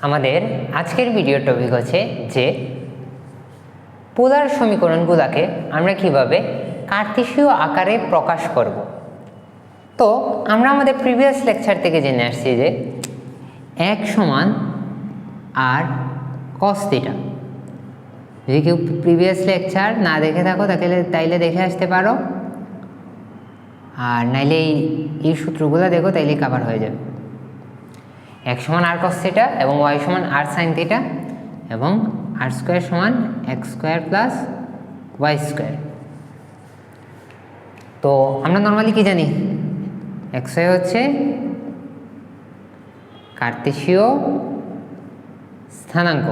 আমাদের আজকের video topic হচ্ছে যে পোলার সমীকরণগুলোকে আমরা কিভাবে কার্তেশীয় আকারে প্রকাশ করব। তো আমরা আমাদের প্রিভিয়াস লেকচার থেকে জেনে আসছি যে 1 সমান আর cos থিটা। যদি কেউ প্রিভিয়াস লেকচার না দেখে থাকো তাইলে দেখে আসতে পারো, আর নাইলে এই সূত্রগুলো দেখো, তাইলে কভার হয়ে যাবে। 1 সমান আর cos থিটা এবং y সমান আর sin থিটা এবং আর স্কোয়ার সমান x square plus y square. তো আমরা নর্মালি কি জানি, xy হচ্ছে কার্তেশীয় স্থানাঙ্ক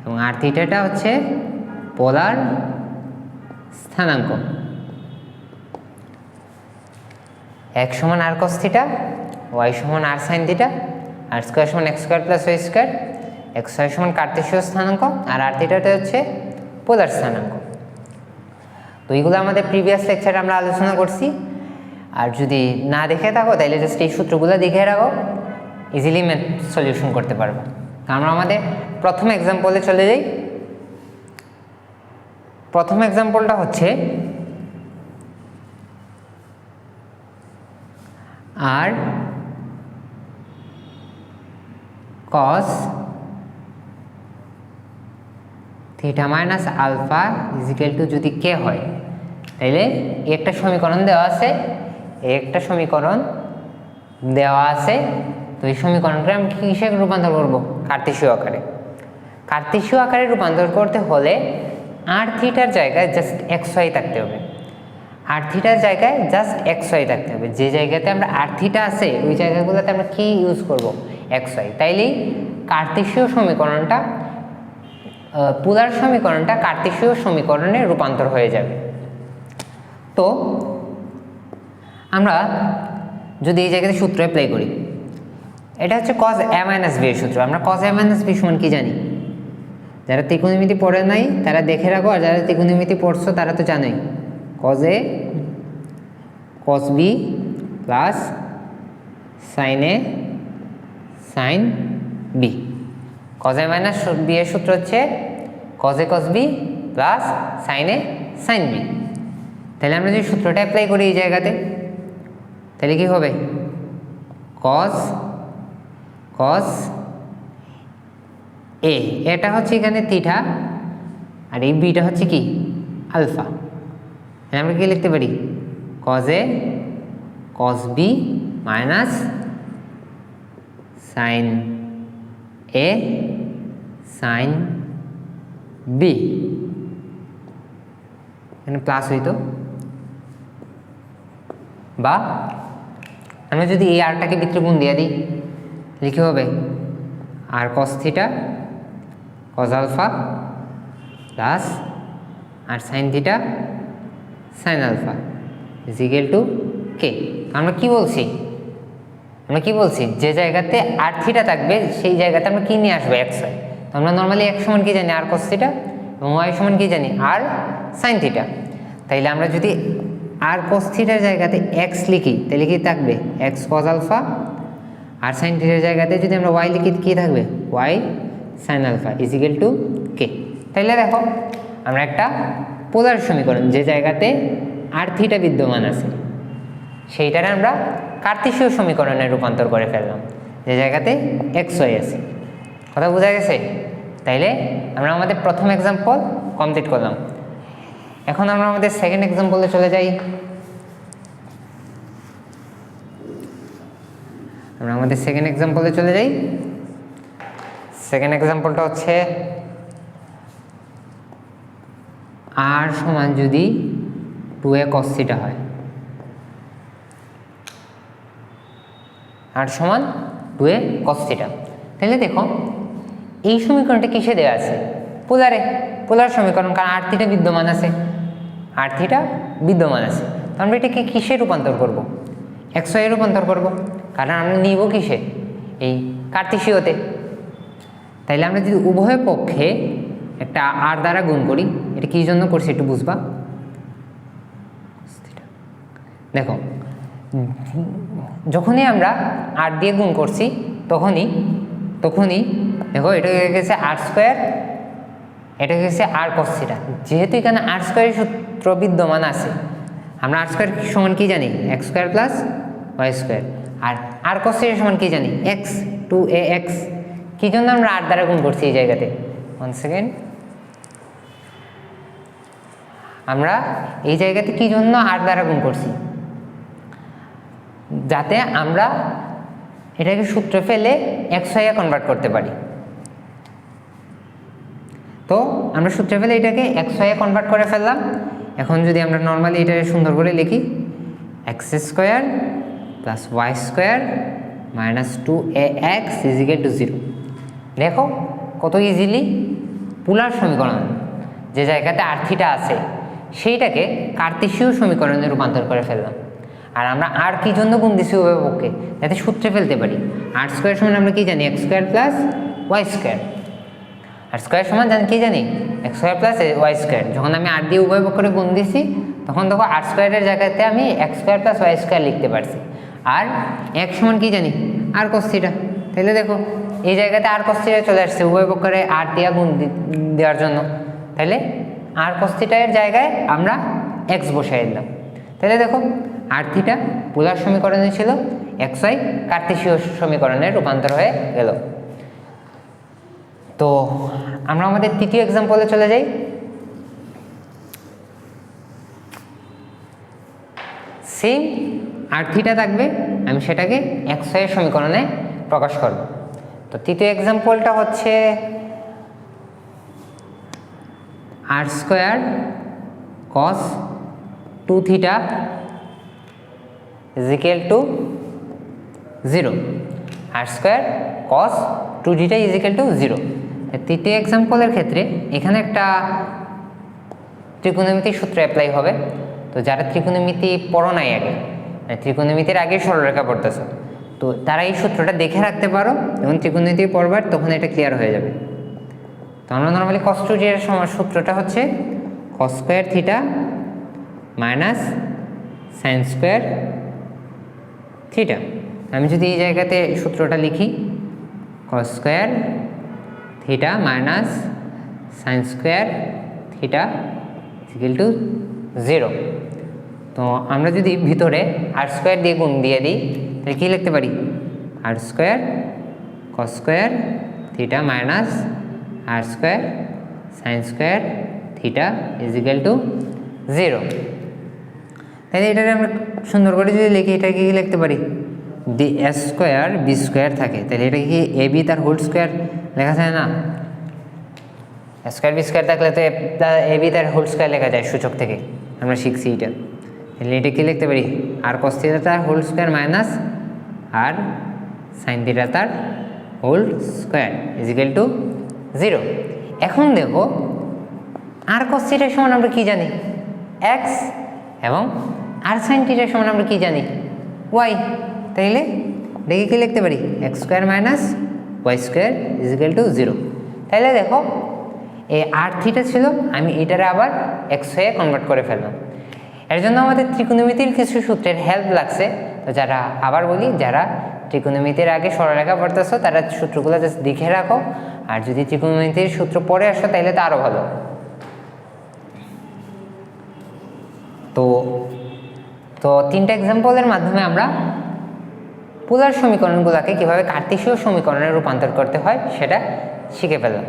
এবং আর থিটাটা হচ্ছে পোলার স্থানাঙ্ক। 1 সমান আর cos থিটা, y সমান আর sin থিটা, আর স্কোয়ার সমান x square plus y square, xy সমান কার্তেশীয় স্থানাঙ্ক আর আর থিটাটা হচ্ছে পোলার স্থানাঙ্ক। তো এইগুলো আমাদের প্রিভিয়াস লেকচারে আমরা আলোচনা করছি, আর যদি না দেখে থাকো তাহলে জাস্ট এই সূত্রগুলো দেখে রাখো, ইজিলি ম্যাথ সলিউশন করতে পারবো। আমরা আমাদের প্রথম এক্সাম্পলে চলে যাই। প্রথম এক্সাম্পলটা হচ্ছে আর cos theta minus alpha equal to যদি কে হয়, তাইলে একটা সমীকরণ দেওয়া আছে, তো এই সমীকরণকে আমি কিসে রূপান্তর করব? কার্তেশীয় আকারে। কার্তেশীয় আকারে রূপান্তর করতে হলে আর থিটার জায়গায় জাস্ট xy থাকতে হবে। আর থিটার জায়গায় জাস্ট xy থাকতে হবে। যে জায়গাতে আমরা আর থিটা আছে ওই জায়গাগুলোতে আমরা কি ইউজ করব? xy। তাইলেই কার্তেশীয় সমীকরণটা, পোলার সমীকরণটা কার্তেশীয় সমীকরণে রূপান্তর হয়ে যাবে। তো আমরা যদি এই জায়গাতে সূত্র অ্যাপ্লাই করি, এটা হচ্ছে cos a মাইনাস b এর সূত্র। আমরা cos a মাইনাস b সমান কি জানি? যারা ত্রিকোণমিতি পড়ে নাই তারা দেখে রাখো, আর যারা ত্রিকোণমিতি পড়ছো তারা তো জানোই cos a cos b plus sin a sin b। cos a minus b এর সূত্র হচ্ছে cos a cos b plus sin a sin b। তাহলে আমরা যদি সূত্রটা অ্যাপ্লাই করি এই জায়গাতে, তাহলে কি হবে? cos a, এটা হচ্ছে এখানে থিটা, আর এই বিটা হচ্ছে কি? আলফা। তাহলে আমরা কি লিখতে পারি? cos a cos b minus sin a sin b। এখানে প্লাস হইতো, বা আমরা যদি এই আরটাকে ভিতরে গুণ দিয়ে দিই, লিখে হবে r cos theta cos alpha plus r sin theta sin alpha is equal to k. আমরা কি বলছি? যে জায়গাতে আর থিটা থাকবে সেই জায়গাতে আমরা কি নিয়ে আসবো? xy। তো আমরা নর্মালি x সমান কি জানি? আর cos থিটা, এবং y সমান কি জানি? আর sin থিটা। তাইলে আমরা যদি আর cos থিটার জায়গাতে x লিখি, তাহলে কি থাকবে? x cos আলফা, আর sin থিটার জায়গাতে যদি আমরা y লিখি, কি থাকবে? y sin alpha is equal to k. তাইলে দেখো আমরা একটা পোলার সমীকরণ, যে জায়গাতে আর থিটা বিদ্যমান আছে, সেইটারে আমরা কার্তেশীয় সমীকরণে রূপান্তর করে ফেললাম, যে জায়গাতে xy আছে। কথা বোঝা গেছে? তাইলে আমরা আমাদের প্রথম এক্সাম্পল কমপ্লিট করলাম। এখন আমরা আমাদের সেকেন্ড এক্সাম্পলে চলে যাই। সেকেন্ড এক্সাম্পলটা হচ্ছে আর সমান যদি 2a cos থিটা হয়, আর সমান 2a cos থিটা। তাহলে দেখো এই সমীকরণটা কিসে দেওয়া আছে? পোলার সমীকরণ, কারণ আর থিটা বিদ্যমান আছে, তো আমরা এটাকে কিসে রূপান্তর করব? xy এ রূপান্তর করব, কারণ আমরা নিব কিসে? এই কার্তেশীয়তে। তাইলে আমরা যদি উভয় পক্ষে একটা আর দ্বারা গুণ করি, এটা কি জন্য করছি একটু বুঝবা। দেখো যখনই আমরা আর দিয়ে গুণ করছি তখনই দেখো এটা হয়ে গেছে আর স্কোয়ার, এটা হয়ে গেছে আর কস থিটা। যেহেতু এখানে আর স্কোয়ারের সূত্র বিদ্যমান আছে, আমরা আর স্কোয়ার সমান কি জানি, x square plus y square. R cos theta সমান কি জানি, এক্স, 2ax। কি জন্য আমরা আর দ্বারা গুণ করছি এই জায়গাতে, 1 সেকেন্ড, আমরা এই জায়গাতে কি জন্য আর দ্বারা গুণ করছি, যাতে আমরা এটাকে সূত্রে ফেলে এক্স ওয়াই কনভার্ট করতে পারি। তো আমরা সূত্রে ফেলে এটাকে এক্স ওয়াই কনভার্ট করে ফেললাম। এখন যদি আমরা নর্মালি এটা সুন্দর করে লিখি, x square plus y square minus 2ax equal to 0। দেখো কত ইজিলি পোলার সমীকরণ, যে জায়গাতে আর থিটা আছে সেইটাকে কার্তেশীয় সমীকরণে রূপান্তর করে ফেললাম। আর আমরা আর কি জন্য গুণ দিছি উভয় পক্ষে, যাতে সূত্রে ফেলতে পারি। আর স্কোয়ার সমান আমরা কি জানি, x square plus y square. R square সমান কি জানি, x square plus y square. যখন আমি আর দিয়ে উভয় পক্ষে গুণ দিছি, তখন দেখো আর স্কোয়ারের জায়গাতে আমি x square plus y square লিখতে পারছি। আর এক সমান কি জানি, আর কস থিটা। তাহলে দেখো এই জায়গাতে আর কস থিটা চলে আসছে উভয় পক্ষে আর দিয়া গুণ দেওয়ার জন্য। তাহলে আর কস থিটার জায়গায় আমরা এক্স বসাই দিলাম। তাহলে দেখো আর থিটা পোলার সমীকরণে ছিল, এক্স ওয়াই কার্তেশীয় সমীকরণে রূপান্তর হয়ে গেল। তো আমরা আমাদের তৃতীয় এক্সাম্পলে চলে যাই। সেম আর থিটা থাকবে, আমি সেটাকে এক্স ওয়াই সমীকরণে প্রকাশ করব। তো তৃতীয় এক্সাম্পলটা হচ্ছে r square cos 2 theta is equal to 0, r square cos 2 theta is equal to 0। তৃতীয় এক্সাম্পলের ক্ষেত্রে এখানে একটা ত্রিকোণমিতির সূত্র অ্যাপ্লাই হবে। তো যারা ত্রিকোণমিতি পড়ো নাই আগে, ত্রিকোণমিতির আগে সরলরেখা পড়তেছ, তো তারা এই সূত্রটা দেখে রাখতে পারো, যখন ত্রিকোণমিতি পড়বার তখন এটা ক্লিয়ার হয়ে যাবে। তো আমরা নর্মালি কস 2 থিটার সূত্রটা হচ্ছে কস square theta minus sine square theta. আমি যদি এই জায়গাতে সূত্রটা লিখি, কস square theta minus sine square theta equal to 0। তো আমরা যদি ভিতরে আর স্কোয়ার দিয়ে গুণ দিয়ে দিই, তাহলে কী লিখতে পারি, r square cos square theta minus r square sine square theta equal to 0। তাহলে এটাকে আমরা সুন্দর করে যদি লিখি, এটা কি লিখতে পারি, d s square b square থাকে। তাহলে এটা কি এ বি তার হোল স্কোয়ার লেখা যায় না, স্কোয়ার বি স্কোয়ার থাকলে তো এ বি তার হোল স্কোয়ার লেখা যায় সূচক থেকে, আমরা শিখছি এটা। তাহলে এটা কি লিখতে পারি, আর কস থিটা তার হোল স্কোয়ার মাইনাস আর সাইন থিটা তার হোল স্কোয়ার ইজিক্যাল টু 0। এখন দেখো আর কস থিটার সমান আমরা কি জানি, এক্স, এবং আর সাইন থিটার সমান আমরা কি জানি, ওয়াই। তাইলে দেখি কি লিখতে পারি, x square minus y square equal to 0। তাইলে দেখো এই আর থিটা ছিল, আমি এটারে আবার এক্স হয়ে কনভার্ট করে ফেললাম। এর জন্য আমাদের ত্রিকোণমিতির কিছু সূত্রের হেল্প লাগছে। তো যারা, আবার বলি, যারা ত্রিকোণমিতির আগে সরলরেখা পড়তেছো তারা সূত্রগুলো জাস্ট লিখে রাখো, আর যদি ত্রিকোণমিতির সূত্র পড়ে আসো তাহলে তো আরও ভালো। তো তিনটা এক্সাম্পলের মাধ্যমে আমরা পোলার সমীকরণগুলোকে কীভাবে কার্তেশীয় সমীকরণে রূপান্তর করতে হয় সেটা শিখে ফেললাম।